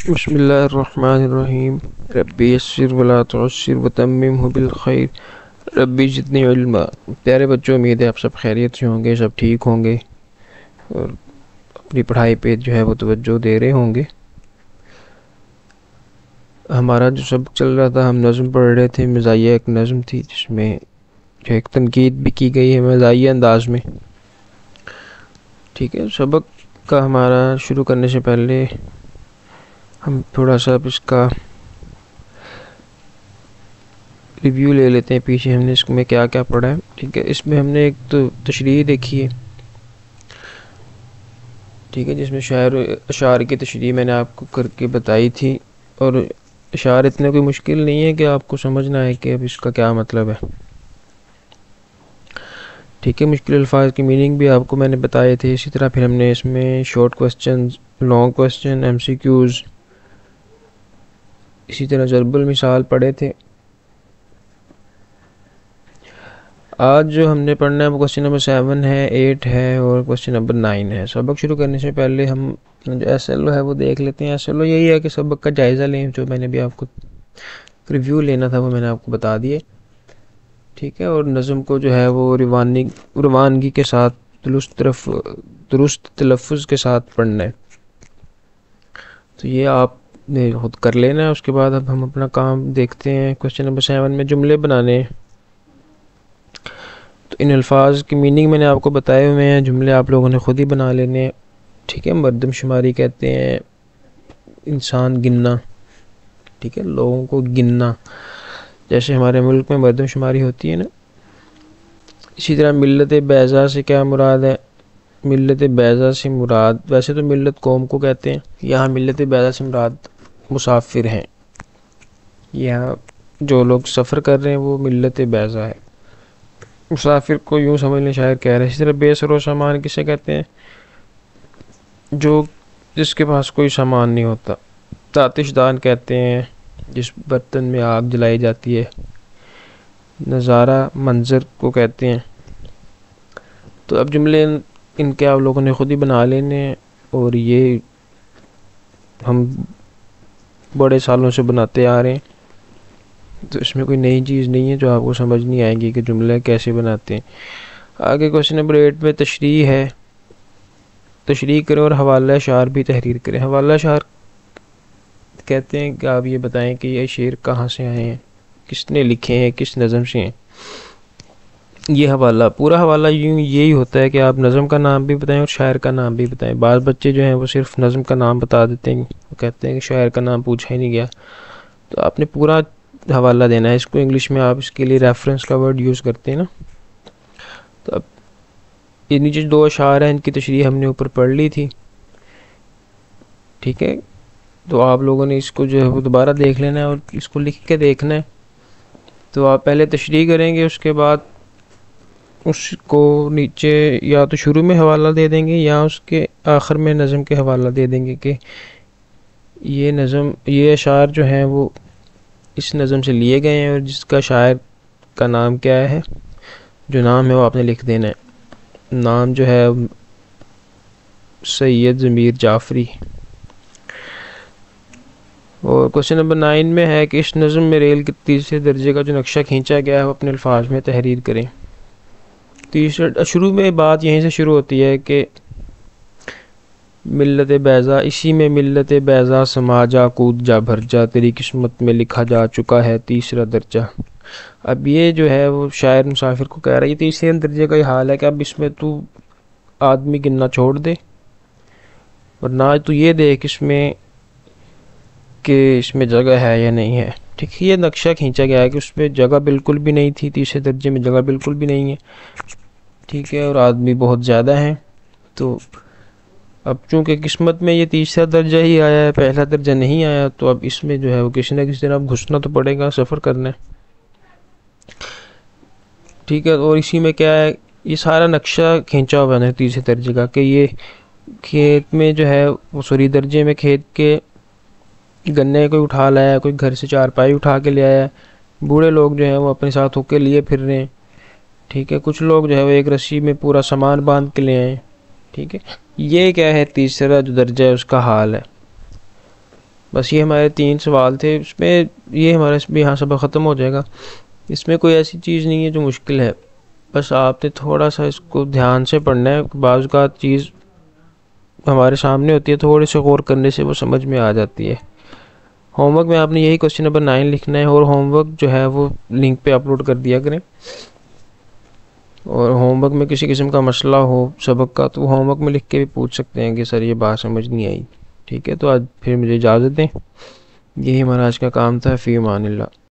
बिस्मिल्लाहिर्रहमानिर्रहीम। रब्बी यस्सिर वला तुअस्सिर वतम्मिमहु बिल खैर रब्बी ज़िदनी इल्मा। प्यारे बच्चों, उम्मीद है आप सब खैरियत से होंगे, सब ठीक होंगे और अपनी पढ़ाई पे जो है वो तवज्जो दे रहे होंगे। हमारा जो सबक चल रहा था, हम नज़्म पढ़ रहे थे। मज़ाहिया एक नज़्म थी जिसमें जो एक तनकीद भी की गई है मज़ाहिया अंदाज में। ठीक है, सबक का हमारा शुरू करने से पहले हम थोड़ा सा इसका रिव्यू ले लेते हैं, पीछे हमने इसमें क्या क्या पढ़ा है। ठीक है, इसमें हमने एक तो तशरीह देखी है, ठीक है, जिसमें शायर अशार की तशरीह मैंने आपको करके बताई थी। और अशार इतने कोई मुश्किल नहीं है कि आपको समझना है कि अब इसका क्या मतलब है। ठीक है, मुश्किल अल्फाज की मीनिंग भी आपको मैंने बताए थे। इसी तरह फिर हमने इसमें short question, long question, MCQs, इसी तरह ज़रबुल मिसाल पढ़े थे। आज जो हमने पढ़ना है वो क्वेश्चन नंबर 7 है, 8 है और क्वेश्चन नंबर 9 है। सबक शुरू करने से पहले हम जो SLO है वो देख लेते हैं। SLO यही है कि सबक का जायज़ा लें। जो मैंने भी आपको रिव्यू लेना था वो मैंने आपको बता दिए। ठीक है, और नज़म को जो है वो रवानगी के साथ दुरुस्त तलफ़ुज़ के साथ पढ़ना है। तो ये आपने खुद कर लेना है। उसके बाद अब हम अपना काम देखते हैं। क्वेश्चन नंबर 7 में जुमले बनाने हैं। तो इन अल्फाज की मीनिंग मैंने आपको बताए हुए हैं, जुमले आप लोगों ने खुद ही बना लेने हैं। ठीक है, मर्दमशुमारी कहते हैं इंसान गिनना। ठीक है, लोगों को गिनना, जैसे हमारे मुल्क में मर्दमशुमारी होती है ना। इसी तरह मिल्लत बैज़ा से क्या मुराद है? मिल्लत बैज़ा से मुराद, वैसे तो मिल्लत कौम को कहते हैं, यहाँ मिल्लत बैज़ा से मुराद मुसाफिर हैं। यहाँ जो लोग सफ़र कर रहे हैं वो मिल्लत बैज़ा है। मुसाफिर को यूँ समझ लें, शायर कह रहे हैं। इसी तरह बेसरो सामान किसे कहते हैं? जो जिसके पास कोई सामान नहीं होता। तातिशदान कहते हैं जिस बर्तन में आग जलाई जाती है। नज़ारा मंज़र को कहते हैं। तो अब जुमले इनके आप लोगों ने ख़ुद ही बना लेने हैं, और ये हम बड़े सालों से बनाते आ रहे हैं, तो इसमें कोई नई चीज़ नहीं है जो आपको समझ नहीं आएगी कि जुमले कैसे बनाते हैं। आगे क्वेश्चन नंबर 8 में तशरीह है। तशरीह करें और हवाला शार भी तहरीर करें। हवाला शार कहते हैं कि आप ये बताएं कि ये शेर कहाँ से आए हैं, किसने लिखे हैं, किस नज़म से हैं। ये हवाला, पूरा हवाला यूँ यही होता है कि आप नज़म का नाम भी बताएं और शायर का नाम भी बताएं। बाज़ बच्चे जो हैं वो सिर्फ नज़म का नाम बता देते हैं, वो कहते हैं कि शायर का नाम पूछा ही नहीं गया। तो आपने पूरा हवाला देना है। इसको इंग्लिश में आप इसके लिए रेफरेंस का वर्ड यूज़ करते हैं ना। तो अब ये नीचे 2 अशार हैं, इनकी तशरीह हमने ऊपर पढ़ ली थी। ठीक है, तो आप लोगों ने इसको जो है वो दोबारा देख लेना है और इसको लिख के देखना है। तो आप पहले तशरीह करेंगे, उसके बाद उसको नीचे या तो शुरू में हवाला दे देंगे या उसके आखिर में नज़म के हवाला दे देंगे कि ये नज़म, ये अशार जो हैं वो इस नज़म से लिए गए हैं और जिसका शायर का नाम क्या है। जो नाम है वो आपने लिख देना है। नाम जो है सैयद ज़मीर जाफ़री। और क्वेश्चन नंबर 9 में है कि इस नज़म में रेल के तीसरे दर्जे का जो नक्शा खींचा गया है वो अपने अल्फाज में तहरीर करें। तीसरा, शुरू में बात यहीं से शुरू होती है कि मिल्लत बैज़ा, इसी में मिल्लत बैज़ा समा जा, कूद जा, भर जा, तेरी किस्मत में लिखा जा चुका है तीसरा दर्जा। अब ये जो है वो शायर मुसाफिर को कह रहा है, ये तीसरे दर्जे का ही हाल है कि अब इसमें तू आदमी गिनना छोड़ दे और ना तू ये देख इसमें कि इसमें जगह है या नहीं है। ठीक है, ये नक्शा खींचा गया है कि उसमें जगह बिल्कुल भी नहीं थी, तीसरे दर्जे में जगह बिल्कुल भी नहीं है। ठीक है, और आदमी बहुत ज़्यादा हैं। तो अब चूँकि किस्मत में ये तीसरा दर्जा ही आया है, पहला दर्जा नहीं आया, तो अब इसमें जो है वो किसी न किसी तरह घुसना तो पड़ेगा, सफ़र करना है। ठीक है, और इसी में क्या है, ये सारा नक्शा खींचा हुआ है तीसरे दर्जे का कि ये खेत में जो है वो सॉरी दर्जे में खेत के गन्ने कोई उठा लाया, कोई घर से चारपाई उठा के ले आया। बूढ़े लोग जो हैं वो अपने साथ होके लिए फिर रहे हैं। ठीक है, कुछ लोग जो है वो एक रस्सी में पूरा सामान बांध के ले आए। ठीक है, ये क्या है, तीसरा जो दर्जा है उसका हाल है। बस ये हमारे 3 सवाल थे, इसमें ये हमारा भी यहाँ सबक ख़त्म हो जाएगा। इसमें कोई ऐसी चीज़ नहीं है जो मुश्किल है, बस आपने थोड़ा सा इसको ध्यान से पढ़ना है। बाज़ का चीज़ हमारे सामने होती है, थोड़े से गौर करने से वो समझ में आ जाती है। होमवर्क में आपने यही क्वेश्चन नंबर 9 लिखना है, और होमवर्क जो है वो लिंक पे अपलोड कर दिया करें। और होमवर्क में किसी किस्म का मसला हो सबक का, तो होमवर्क में लिख के भी पूछ सकते हैं कि सर ये बात समझ नहीं आई। ठीक है, तो आज फिर मुझे इजाज़त दें। यही हमारा आज का काम था। फ़ी अमानिल्लाह।